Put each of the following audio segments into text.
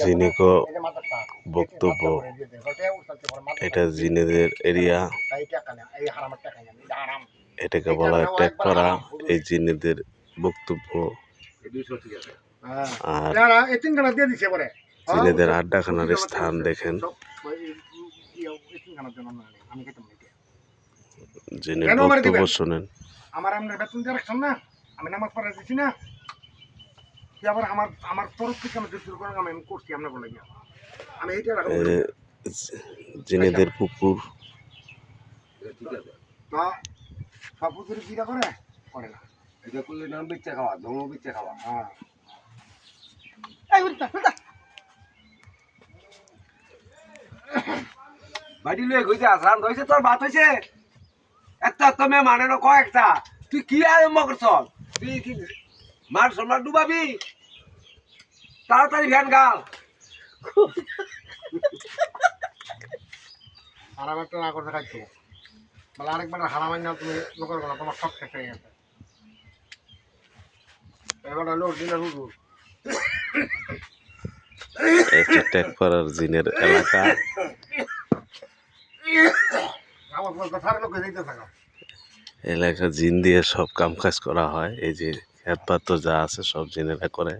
জিনিকো বক্তব্য, এটা জিনেদের এরিয়া, এটাকে বলা হয় টেকপাড়া। এই জিনেদের বক্তব্য আর জিনেদের আড্ডাখানার স্থান দেখেন। জিনের বক্তব্য শোনেন। আমার আপনার বেতন দিয়ে রাখছেন না, আমি নামাজ পড়া দিচ্ছি না, আবার আমার তরফ থেকে আমি যুদ্ধ করার আমি করছি আপনার বলে গিয়া আমি এইটা জিনেদের পুকুর, সব পুকুরে কিরা করে করে না, এটা করলে নাম বেচে খাওয়া, ধর্ম বেচে খাওয়া। হ্যাঁ বাড়ি লয়ে গইছে আসান হইছে, তোর ভাত হইছে একটা তুমি মানে না কয়েকটা, তুই কি আরম্ভ করছ? তুই কি মার সোনার ডুবাবি? তাড়াতাড়ি ভ্যান গাল। হারাম একটা না করতে খাইছো বলে আরেকবার হারামাই না, তুমি লোকের গলা তোমার সব শেষ হয়ে গেছে। এবার হলো দিনের রুডু টেকপাড়ার জিনের এলাকা। আমার বলতে সারা লোকে দিতে থাকা এলাকা জিন দিয়ে সব কাম কাজ করা হয়। এই যে খেতপাত্র যা আছে সব জিনেরা করে।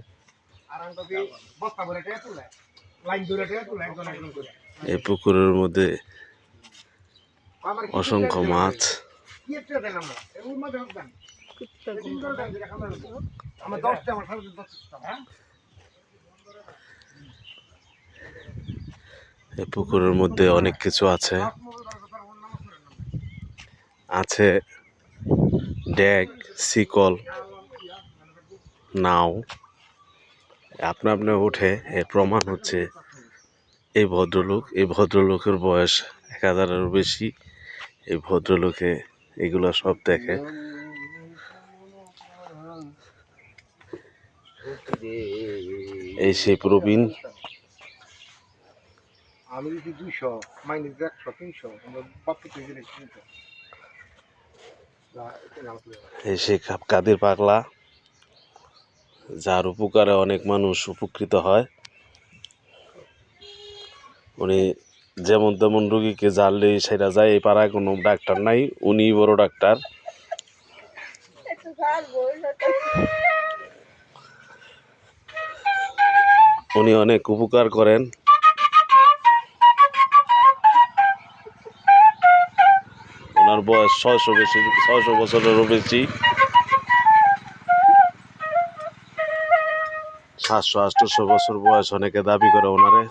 এই পুকুরের মধ্যে অসংখ্য মাছ। এই পুকুরের মধ্যে অনেক কিছু আছে, আছে ড্যাগ, শিকল, নাও। আপনা আপনি উঠে এর প্রমাণ হচ্ছে এই ভদ্রলোকের বয়স 1000-এরও বেশি। এই ভদ্রলোকে এগুলো সব দেখে। এই সেই প্রবীণ। আমি যদি 200 মাইনাস 100 300 বাপ্পি থেকে এই সেই কাদের পাগলা, যার উপকারে অনেক মানুষ উপকৃত হয়। উনি যেমন তেমন রুগীকে জানলে সেটা যায়। এই পাড়ায় কোনো ডাক্তার নাই, উনি বড় ডাক্তার। উনি অনেক উপকার করেন। ওনার বয়স 600 বছরেরও বেশি। 700-800 বছর বয়স অনেকে দাবি করে ওনারে।